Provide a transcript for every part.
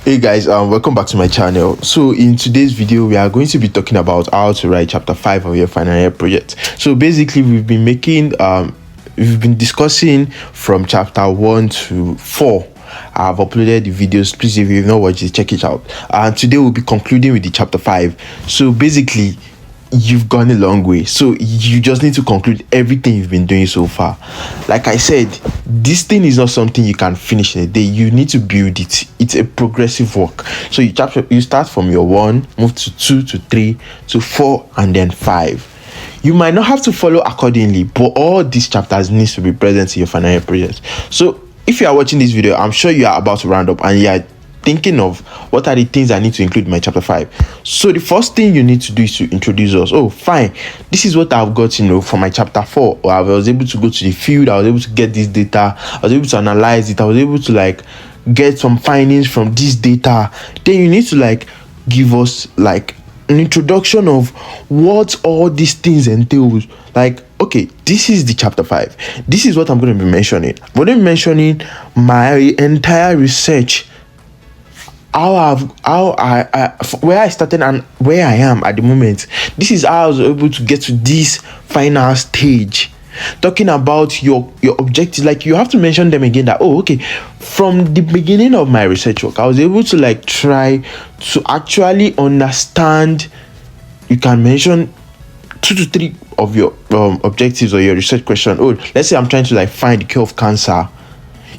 Hey guys, welcome back to my channel. So in today's video, we are going to be talking about how to write chapter 5 of your final year project. So basically, we've been discussing from chapter 1 to 4. I've uploaded the videos. Please, if you've not watched it, check it out. And today we'll be concluding with the chapter 5. So basically, you've gone a long way, so you just need to conclude everything you've been doing so far. Like I said, this thing is not something you can finish in a day. You need to build it. It's a progressive work. So you start from your 1, move to 2 to 3 to 4, and then 5. You might not have to follow accordingly, but all these chapters needs to be present in your final year project. So if you are watching this video, I'm sure you are about to round up and you are thinking of what are the things I need to include in my chapter 5. So the first thing you need to do is to introduce us. Oh, fine, this is what I've got, for my chapter 4. I was able to go to the field, I was able to get this data, I was able to analyze it, I was able to get some findings from this data. Then you need to give us an introduction of what all these things entails. Okay, this is the chapter 5. This is what I'm going to be mentioning. I'm going to be mentioning my entire research, where I started and where I am at the moment. This is how I was able to get to this final stage. Talking about your objectives, you have to mention them again. That from the beginning of my research work, I was able to try to actually understand. You can mention 2 to 3 of your objectives or your research question. Let's say I'm trying to find the cure of cancer.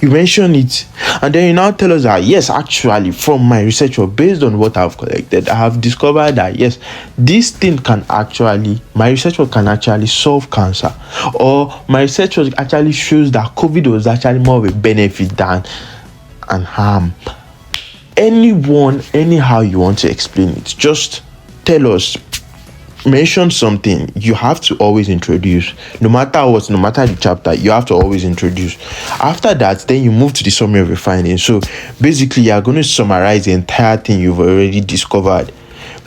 You mention it, and then you now tell us that yes, actually, from my research or based on what I've collected, I have discovered that yes, this thing my research work can actually solve cancer, or my research work actually shows that COVID was actually more of a benefit than an harm. Anyhow you want to explain it, just tell us. Mention something. You have to always introduce. No matter what, no matter the chapter, you have to always introduce. After that, then you move to the summary of your findings. So basically, you are going to summarize the entire thing you've already discovered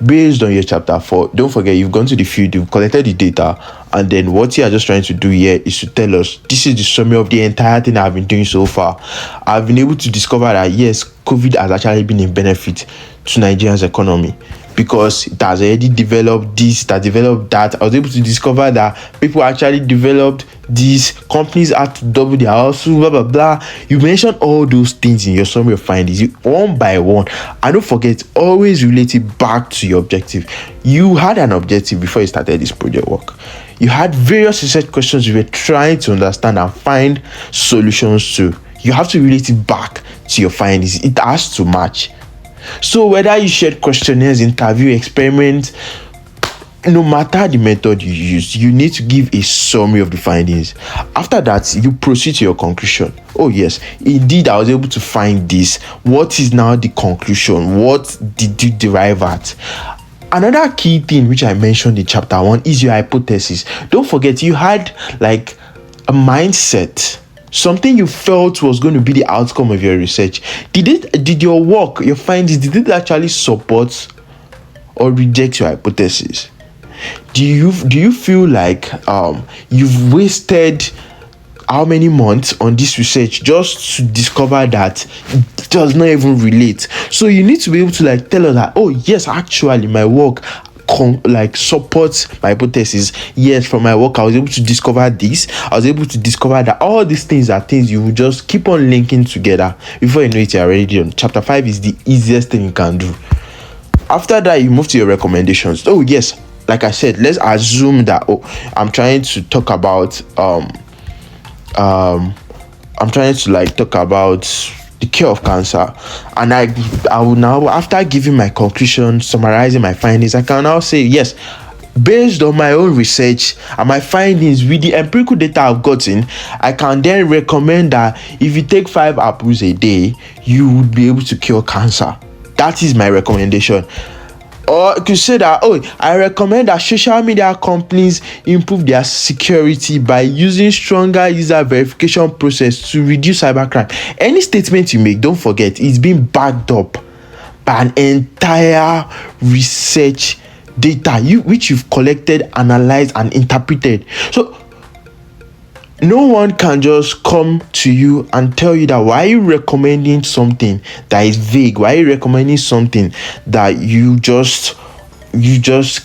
based on your chapter 4. Don't forget, you've gone to the field, you've collected the data, and then what you are just trying to do here is to tell us this is the summary of the entire thing I've been doing so far. I've been able to discover that yes, COVID has actually been a benefit to Nigeria's economy, because it has already developed this, it has developed that. I was able to discover that people actually developed these companies had to double their hustle, blah blah blah. You mentioned all those things in your summary of findings, one by one. And don't forget, always relate it back to your objective. You had an objective before you started this project work. You had various research questions you were trying to understand and find solutions to. You have to relate it back to your findings. It has to match. So whether you shared questionnaires, interview, experiments, no matter the method you use, you need to give a summary of the findings. After that, you proceed to your conclusion. Oh yes, indeed, I was able to find this. What is now the conclusion? What did you derive at? Another key thing which I mentioned in chapter 1 is your hypothesis. Don't forget, you had a mindset, something you felt was going to be the outcome of your research. Did your work, your findings, did it actually support or reject your hypothesis? Do you feel like you've wasted how many months on this research just to discover that it does not even relate? So you need to be able to tell us that, oh yes, actually my work supports my hypothesis. Yes, from my work I was able to discover this. I was able to discover that all these things are things you will just keep on linking together. Before you know it, you're already done. Chapter 5 is the easiest thing you can do. After that, you move to your recommendations. Oh yes, like I said, let's assume that I'm trying to talk about talk about the cure of cancer, and I will now, after giving my conclusion, summarizing my findings, I can now say yes, based on my own research and my findings with the empirical data I've gotten, I can then recommend that if you take 5 apples a day, you would be able to cure cancer. That is my recommendation. Or you could say that, I recommend that social media companies improve their security by using stronger user verification process to reduce cybercrime. Any statement you make, don't forget, it's being backed up by an entire research data which you've collected, analyzed, and interpreted. So no one can just come to you and tell you that why are you recommending something that is vague, why are you recommending something that you just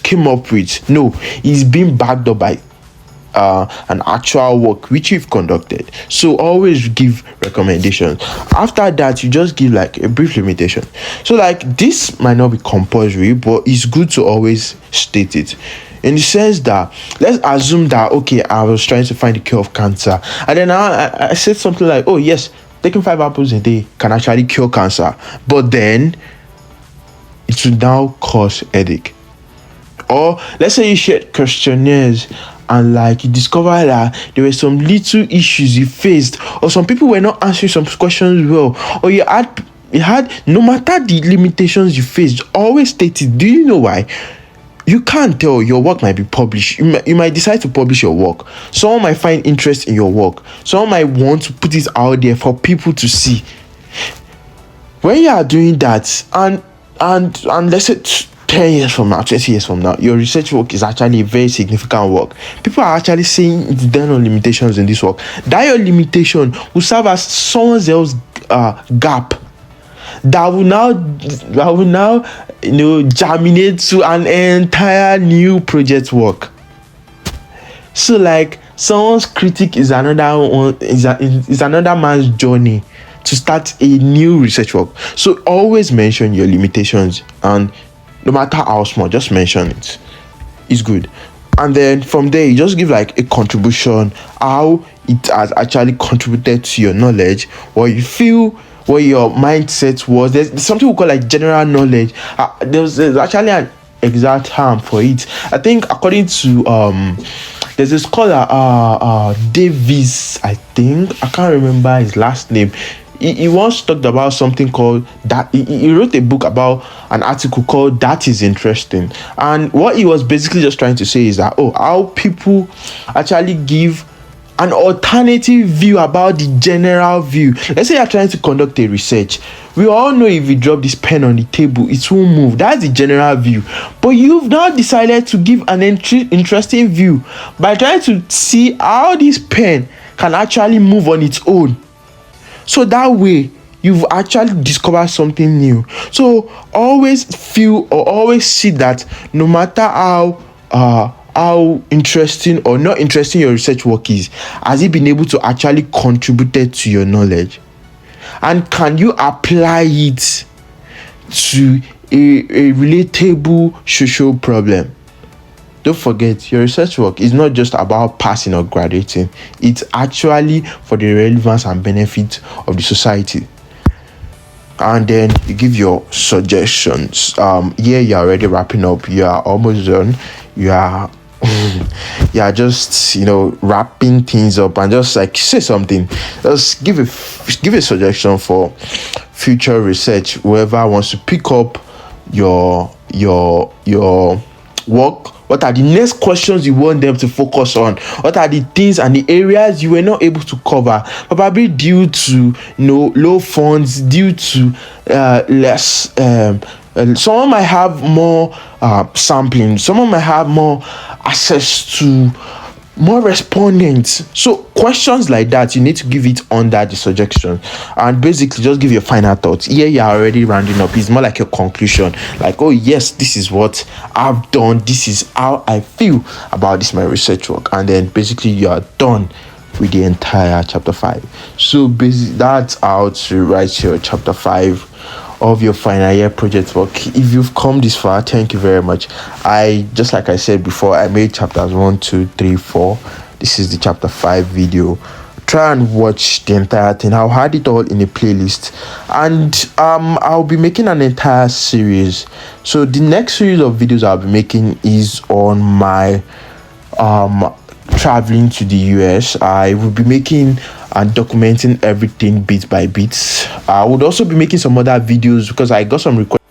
came up with. No, it's being backed up by an actual work which you've conducted. So always give recommendations. After that, you just give like a brief limitation. So like this might not be compulsory, but it's good to always state it, in the sense that, let's assume that, okay, I was trying to find the cure of cancer, and then I said something like, oh yes, taking 5 apples a day can actually cure cancer, but then it will now cause headache. Or let's say you shared questionnaires and like you discover that there were some little issues you faced, or some people were not answering some questions well, or you had no matter the limitations you faced, always state it. Do you know why? You can't tell. Your work might be published. You might decide to publish your work. Someone might find interest in your work. Someone might want to put it out there for people to see. When you are doing that, and let's say 10 years from now, 20 years from now, your research work is actually a very significant work. People are actually saying there are no limitations in this work. That your limitation will serve as someone else's gap that will now germinate to an entire new project work. So like someone's critic is another one, is another man's journey to start a new research work. So always mention your limitations, and no matter how small, just mention it. It's good. And then from there, you just give like a contribution, how it has actually contributed to your knowledge, what you feel, what your mindset was. There's something we call like general knowledge. There's actually an exact term for it. I think according to there's a scholar Davis, I think, I can't remember his last name. He once talked about something called that. He wrote a book about an article called That Is Interesting. And what he was basically just trying to say is that, how people actually give an alternative view about the general view. Let's say you're trying to conduct a research. We all know if you drop this pen on the table, it won't move. That's the general view. But you've now decided to give an interesting view by trying to see how this pen can actually move on its own. So that way, you've actually discovered something new. So always feel, or always see that no matter how interesting or not interesting your research work is, has it been able to actually contribute to your knowledge? And can you apply it to a relatable social problem? Don't forget, your research work is not just about passing or graduating. It's actually for the relevance and benefit of the society. And then you give your suggestions. You're already wrapping up. You are almost done. You are just wrapping things up, and just like say something. Just give a suggestion for future research. Whoever wants to pick up your work. What are the next questions you want them to focus on? What are the things and the areas you were not able to cover, probably due to low funds, due to less someone might have more sampling, someone might have more access to more respondents. So questions like that, you need to give it under the suggestion, and basically just give your final thoughts. You're already rounding up. It's more like a conclusion, like, oh yes, this is what I've done, this is how I feel about this my research work, and then basically you are done with the entire chapter 5. So basically that's how to write your chapter 5 of your final year project work. If you've come this far, thank you very much. Just like I said before, I made chapters 1, 2, 3, 4. This is the chapter 5 video. Try and watch the entire thing. I'll add it all in a playlist, and I'll be making an entire series. So the next series of videos I'll be making is on my traveling to the US. I will be making and documenting everything bit by bit. I would also be making some other videos because I got some requests